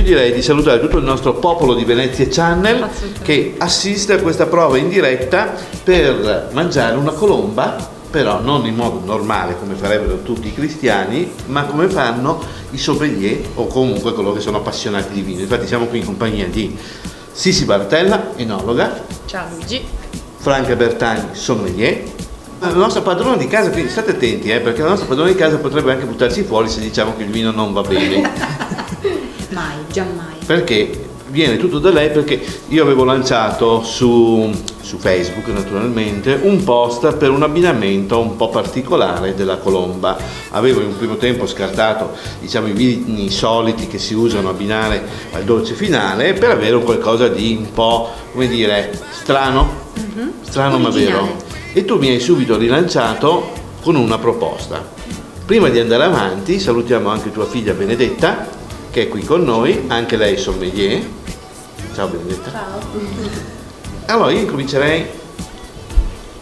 direi di salutare tutto il nostro popolo di Venezia Channel che assiste a questa prova in diretta per mangiare una colomba, però non in modo normale come farebbero tutti i cristiani, ma come fanno i sommelier o comunque coloro che sono appassionati di vino. Infatti siamo qui in compagnia di Sisi Baratella, enologa. Ciao Luigi. Franca Bertagni, sommelier. La nostra padrona di casa, quindi state attenti, perché la nostra padrona di casa potrebbe anche buttarci fuori se diciamo che il vino non va bene. Mai, giammai. Perché viene tutto da lei, perché io avevo lanciato su Facebook naturalmente un post per un abbinamento un po' particolare della colomba. Avevo in un primo tempo scartato, diciamo, i vini soliti che si usano a abbinare al dolce finale per avere un qualcosa di un po', come dire, strano, strano ma vero. E tu mi hai subito rilanciato con una proposta. Prima di andare avanti salutiamo anche tua figlia Benedetta, che è qui con noi, anche lei sommelier. Ciao Benedetta. Ciao. Allora io incomincerei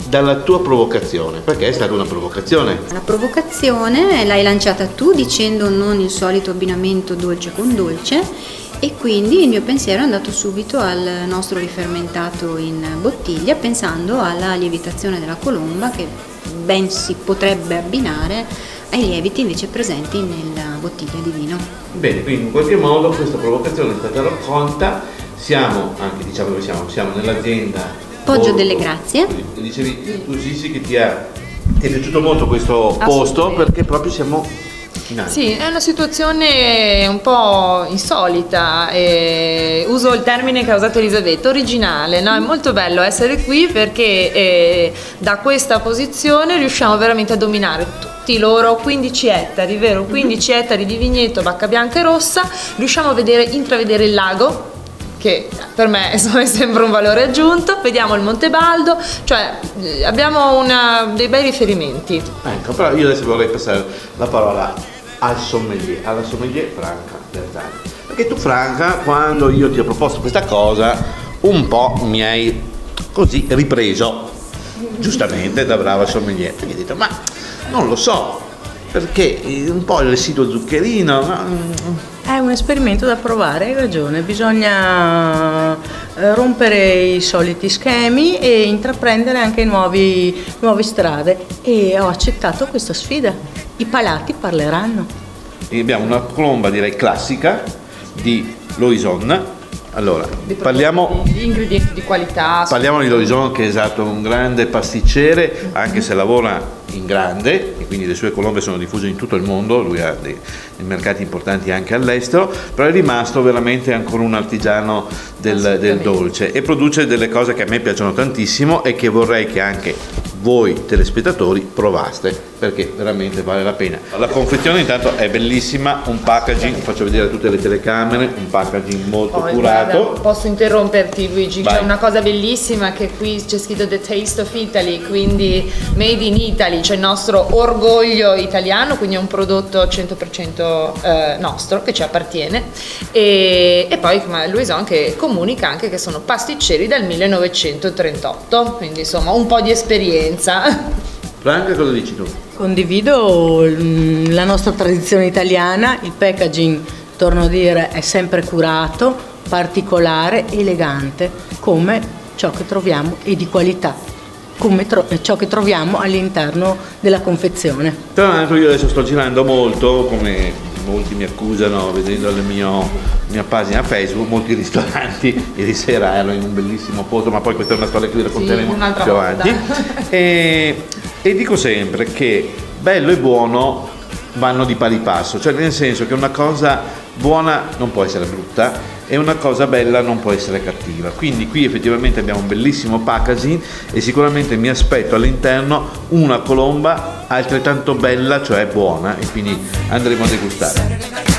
dalla tua provocazione, perché è stata una provocazione. La provocazione l'hai lanciata tu dicendo non il solito abbinamento dolce con dolce, e quindi il mio pensiero è andato subito al nostro rifermentato in bottiglia, pensando alla lievitazione della colomba che ben si potrebbe abbinare ai lieviti invece presenti nella bottiglia di vino. Bene, quindi in qualche modo questa provocazione è stata raccolta. Siamo anche, diciamo che siamo nell'azienda Poggio delle Grazie. Dicevi tu Sisi che ti è piaciuto molto questo posto perché proprio siamo in alto. Sì, è una situazione un po' insolita, uso il termine che ha usato Elisabetta, originale, no? È molto bello essere qui perché da questa posizione riusciamo veramente a dominare tutti i loro 15 ettari, vero? 15 ettari di vigneto, bacca bianca e rossa, riusciamo a intravedere il lago, che per me è sempre un valore aggiunto, vediamo il Monte Baldo, cioè abbiamo dei bei riferimenti. Ecco, però io adesso vorrei passare la parola alla sommelier Franca Bertagni. Perché tu Franca, quando io ti ho proposto questa cosa, un po' mi hai così ripreso, giustamente da brava sommelier, perché hai detto ma non lo so, perché un po' il residuo zuccherino. È un esperimento da provare, hai ragione, bisogna rompere i soliti schemi e intraprendere anche nuove strade, e ho accettato questa sfida. I palati parleranno. E abbiamo una colomba direi classica di Loison. Allora, parliamo di ingredienti di qualità. Parliamo di Loison, che è esatto un grande pasticcere, anche se lavora in grande e quindi le sue colombe sono diffuse in tutto il mondo, lui ha dei mercati importanti anche all'estero, però è rimasto veramente ancora un artigiano del dolce e produce delle cose che a me piacciono tantissimo e che vorrei che anche voi telespettatori provaste, perché veramente vale la pena. La confezione intanto è bellissima, un packaging, faccio vedere a tutte le telecamere, un packaging molto curato. Guarda, posso interromperti Luigi? Vai. C'è una cosa bellissima che qui c'è scritto The Taste of Italy, quindi Made in Italy, c'è il nostro orgoglio italiano, quindi è un prodotto 100% nostro, che ci appartiene, e poi come Loison che comunica anche che sono pasticceri dal 1938, quindi insomma un po' di esperienza. Franca, cosa dici tu? Condivido la nostra tradizione italiana, il packaging, torno a dire, è sempre curato, particolare, elegante, come ciò che troviamo, e di qualità, come ciò che troviamo all'interno della confezione. Tra l'altro io adesso sto girando molto, come molti mi accusano vedendo la mia pagina Facebook, molti ristoranti. Ieri sera ero in un bellissimo posto, ma poi questa è una storia che vi racconteremo più avanti. E dico sempre che bello e buono vanno di pari passo, cioè nel senso che una cosa buona non può essere brutta e una cosa bella non può essere cattiva. Quindi qui effettivamente abbiamo un bellissimo packaging e sicuramente mi aspetto all'interno una colomba altrettanto bella, cioè buona, e quindi andremo a degustare.